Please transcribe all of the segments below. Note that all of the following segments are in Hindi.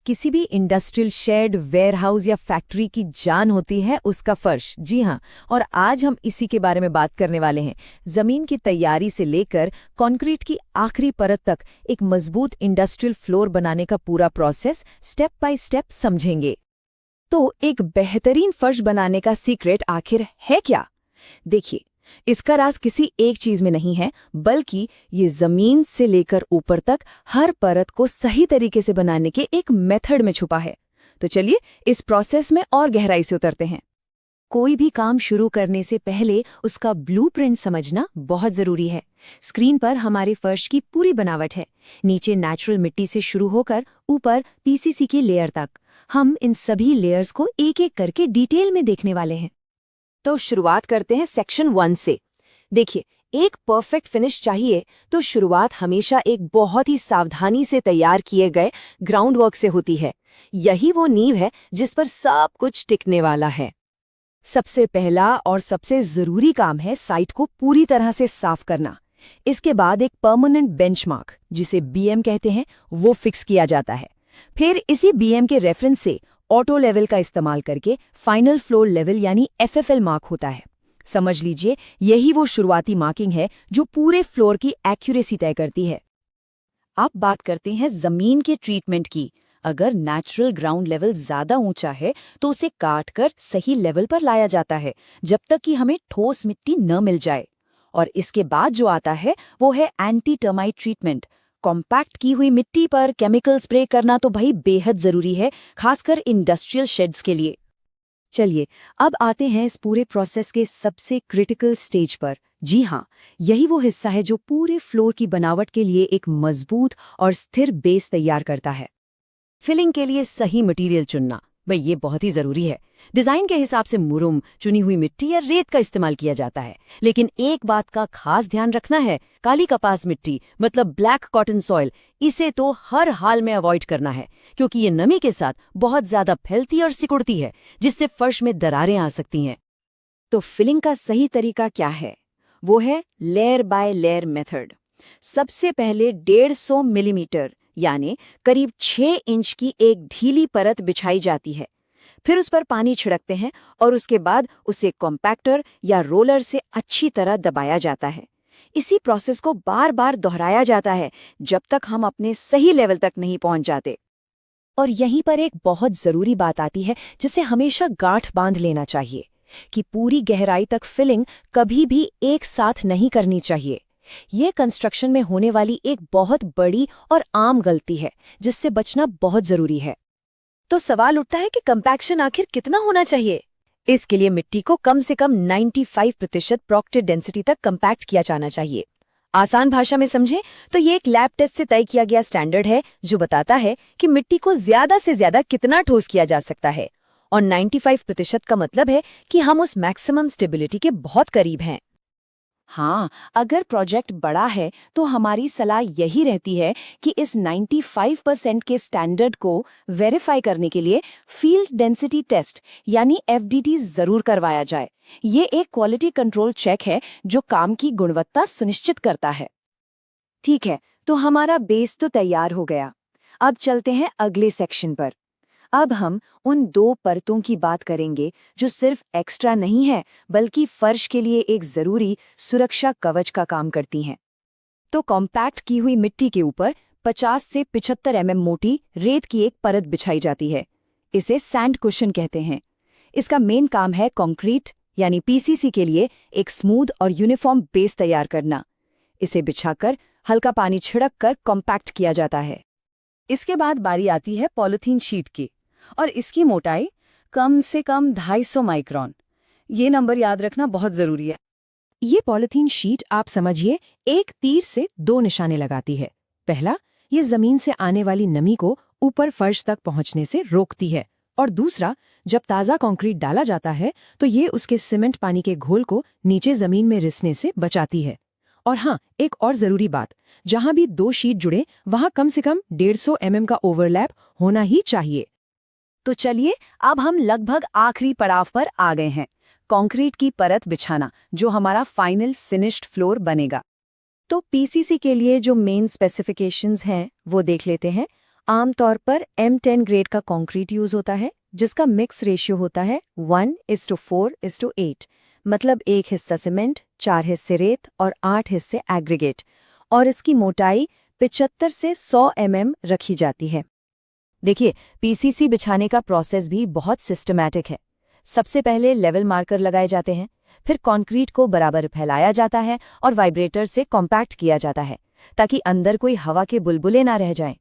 किसी भी इंडस्ट्रियल शेड, वेयरहाउस या फैक्ट्री की जान होती है उसका फर्श। जी हाँ, और आज हम इसी के बारे में बात करने वाले हैं। जमीन की तैयारी से लेकर कंक्रीट की आखिरी परत तक एक मजबूत इंडस्ट्रियल फ्लोर बनाने का पूरा प्रोसेस स्टेप बाय स्टेप समझेंगे। तो एक बेहतरीन फर्श बनाने का सीक्रेट आखिर है क्या? देखिए, इसका राज किसी एक चीज में नहीं है, बल्कि ये जमीन से लेकर ऊपर तक हर परत को सही तरीके से बनाने के एक मेथड में छुपा है। तो चलिए इस प्रोसेस में और गहराई से उतरते हैं। कोई भी काम शुरू करने से पहले उसका ब्लूप्रिंट समझना बहुत जरूरी है। स्क्रीन पर हमारे फर्श की पूरी बनावट है, नीचे नेचुरल मिट्टी से शुरू होकर ऊपर पीसीसी की लेयर तक। हम इन सभी लेयर्स को एक एक करके डिटेल में देखने वाले हैं। तो शुरुआत करते हैं सेक्शन 1 से। देखिए, एक परफेक्ट फिनिश चाहिए तो शुरुआत हमेशा एक बहुत ही सावधानी से तैयार किए गए ग्राउंड वर्क से होती है। यही वो नींव है जिस पर सब कुछ टिकने वाला है। सबसे पहला और सबसे जरूरी काम है साइट को पूरी तरह से साफ करना। इसके बाद एक परमानेंट बेंचमार्क, जिसे बीएम कहते हैं, वो फिक्स किया जाता है। फिर इसी बीएम के रेफरेंस से ऑटो लेवल का इस्तेमाल करके फाइनल फ्लोर लेवल यानी एफएफएल मार्क होता है। समझ लीजिए, यही वो शुरुआती मार्किंग है जो पूरे फ्लोर की एक्यूरेसी तय करती है। अब बात करते हैं जमीन के ट्रीटमेंट की। अगर नेचुरल ग्राउंड लेवल ज्यादा ऊंचा है तो उसे काट कर सही लेवल पर लाया जाता है, जब तक कि हमें ठोस मिट्टी न मिल जाए। और इसके बाद जो आता है वो है एंटी टर्माइट ट्रीटमेंट। कॉम्पैक्ट की हुई मिट्टी पर केमिकल स्प्रे करना तो भाई बेहद जरूरी है, खासकर इंडस्ट्रियल शेड्स के लिए। चलिए अब आते हैं इस पूरे प्रोसेस के सबसे क्रिटिकल स्टेज पर। जी हाँ, यही वो हिस्सा है जो पूरे फ्लोर की बनावट के लिए एक मजबूत और स्थिर बेस तैयार करता है। फिलिंग के लिए सही मटेरियल चुनना, भाई ये बहुत ही जरूरी है। डिजाइन के हिसाब से मुरुम, चुनी हुई मिट्टी या रेत का इस्तेमाल किया जाता है, लेकिन एक बात का खास ध्यान रखना है, काली कपास मिट्टी मतलब ब्लैक कॉटन सॉइल, इसे तो हर हाल में अवॉइड करना है, क्योंकि ये नमी के साथ बहुत ज्यादा फैलती और सिकुड़ती है, जिससे फर्श में दरारें आ सकती हैं। तो फिलिंग का सही तरीका क्या है? वो है लेयर बाय लेयर मेथड। सबसे पहले 150 मिलीमीटर यानी करीब 6 इंच की एक ढीली परत बिछाई जाती है। फिर उस पर पानी छिड़कते हैं और उसके बाद उसे कॉम्पैक्टर या रोलर से अच्छी तरह दबाया जाता है। इसी प्रोसेस को बार बार दोहराया जाता है जब तक हम अपने सही लेवल तक नहीं पहुंच जाते। और यहीं पर एक बहुत जरूरी बात आती है जिसे हमेशा गांठ बांध लेना चाहिए कि पूरी गहराई तक फिलिंग कभी भी एक साथ नहीं करनी चाहिए। ये कंस्ट्रक्शन में होने वाली एक बहुत बड़ी और आम गलती है, जिससे बचना बहुत जरूरी है। तो सवाल उठता है कि कंपैक्शन आखिर कितना होना चाहिए? इसके लिए मिट्टी को कम से कम 95% प्रॉक्टेड डेंसिटी तक कंपैक्ट किया जाना चाहिए। आसान भाषा में समझें तो ये एक लैब टेस्ट से तय किया गया स्टैंडर्ड है जो बताता है कि मिट्टी को ज्यादा से ज्यादा कितना ठोस किया जा सकता है। और 95% का मतलब है कि हम उस मैक्सिमम स्टेबिलिटी के बहुत करीब हैं। हाँ, अगर प्रोजेक्ट बड़ा है तो हमारी सलाह यही रहती है कि इस 95% के स्टैंडर्ड को वेरीफाई करने के लिए फील्ड डेंसिटी टेस्ट यानी एफडीटी जरूर करवाया जाए। ये एक क्वालिटी कंट्रोल चेक है जो काम की गुणवत्ता सुनिश्चित करता है। ठीक है, तो हमारा बेस तो तैयार हो गया। अब चलते हैं अगले सेक्शन पर। अब हम उन 2 परतों की बात करेंगे जो सिर्फ एक्स्ट्रा नहीं है, बल्कि फर्श के लिए एक जरूरी सुरक्षा कवच का काम करती हैं। तो कॉम्पैक्ट की हुई मिट्टी के ऊपर 50 से 75 mm मोटी रेत की एक परत बिछाई जाती है। इसे सैंड कुशन कहते हैं। इसका मेन काम है कंक्रीट यानी पीसीसी के लिए एक स्मूथ और यूनिफॉर्म बेस तैयार करना। इसे बिछाकर हल्का पानी छिड़क कर कॉम्पैक्ट किया जाता है। इसके बाद बारी आती है पॉलीथीन शीट की, और इसकी मोटाई कम से कम 250 माइक्रोन। ये नंबर याद रखना बहुत जरूरी है। ये पॉलीथीन शीट आप समझिए एक तीर से 2 निशाने लगाती है। पहला, ये जमीन से आने वाली नमी को ऊपर फर्श तक पहुंचने से रोकती है, और दूसरा, जब ताज़ा कंक्रीट डाला जाता है तो ये उसके सीमेंट पानी के घोल को नीचे जमीन में रिसने से बचाती है। और हाँ, एक और जरूरी बात, जहां भी 2 शीट जुड़े वहां कम से कम 150 mm का ओवरलैप होना ही चाहिए। तो चलिए अब हम लगभग आखिरी पड़ाव पर आ गए हैं, कंक्रीट की परत बिछाना, जो हमारा फाइनल फिनिश्ड फ्लोर बनेगा। तो पीसीसी के लिए जो मेन स्पेसिफिकेशंस हैं वो देख लेते हैं। आमतौर पर M10 ग्रेड का कंक्रीट यूज होता है, जिसका मिक्स रेशियो होता है 1:4:8, मतलब 1 हिस्सा सीमेंट, 4 हिस्से रेत और 8 हिस्से एग्रीगेट, और इसकी मोटाई 75 से 100 mm रखी जाती है। देखिए, पीसीसी बिछाने का प्रोसेस भी बहुत सिस्टमैटिक है। सबसे पहले लेवल मार्कर लगाए जाते हैं, फिर कंक्रीट को बराबर फैलाया जाता है और वाइब्रेटर से कॉम्पैक्ट किया जाता है ताकि अंदर कोई हवा के बुलबुले ना रह जाएं।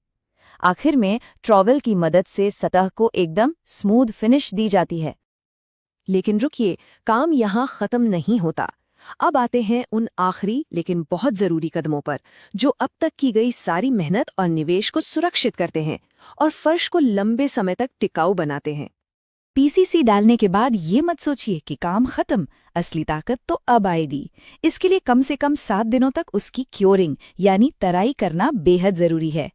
आखिर में ट्रॉवेल की मदद से सतह को एकदम स्मूथ फिनिश दी जाती है। लेकिन रुकिए, काम यहाँ खत्म नहीं होता। अब आते हैं उन आखिरी लेकिन बहुत जरूरी कदमों पर, जो अब तक की गई सारी मेहनत और निवेश को सुरक्षित करते हैं और फर्श को लंबे समय तक टिकाऊ बनाते हैं। पीसीसी डालने के बाद ये मत सोचिए कि काम खत्म, असली ताकत तो अब आएगी। इसके लिए कम से कम 7 दिनों तक उसकी क्योरिंग यानी तराई करना बेहद जरूरी है।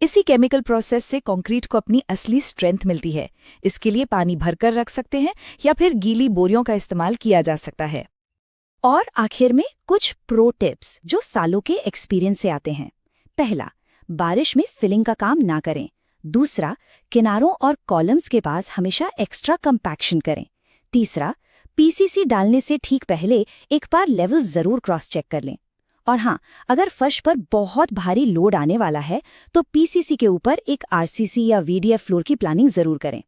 इसी केमिकल प्रोसेस से कंक्रीट को अपनी असली स्ट्रेंथ मिलती है। इसके लिए पानी भरकर रख सकते हैं या फिर गीली बोरियों का इस्तेमाल किया जा सकता है। और आखिर में कुछ प्रो टिप्स जो सालों के एक्सपीरियंस से आते हैं। पहला, बारिश में फिलिंग का काम ना करें। दूसरा, किनारों और कॉलम्स के पास हमेशा एक्स्ट्रा कंपैक्शन करें। तीसरा, पीसीसी डालने से ठीक पहले एक बार लेवल जरूर क्रॉस चेक कर लें। और हाँ, अगर फर्श पर बहुत भारी लोड आने वाला है तो पीसीसी के ऊपर एक आरसीसी या वीडीएफ फ्लोर की प्लानिंग जरूर करें।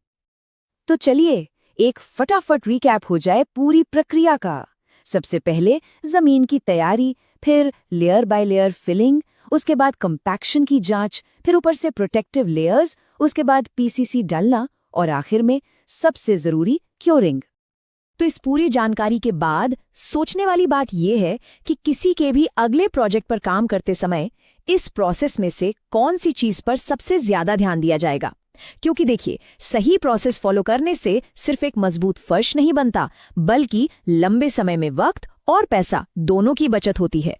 तो चलिए एक फटाफट रिकैप हो जाए पूरी प्रक्रिया का। सबसे पहले जमीन की तैयारी, फिर लेयर बाय लेयर फिलिंग, उसके बाद कंपैक्शन की जांच, फिर ऊपर से प्रोटेक्टिव लेयर्स, उसके बाद पीसीसी डालना और आखिर में सबसे जरूरी क्योरिंग। तो इस पूरी जानकारी के बाद सोचने वाली बात यह है कि किसी के भी अगले प्रोजेक्ट पर काम करते समय इस प्रोसेस में से कौन सी चीज पर सबसे ज्यादा ध्यान दिया जाएगा। क्योंकि देखिए, सही प्रोसेस फॉलो करने से सिर्फ एक मजबूत फर्श नहीं बनता, बल्कि लंबे समय में वक्त और पैसा दोनों की बचत होती है।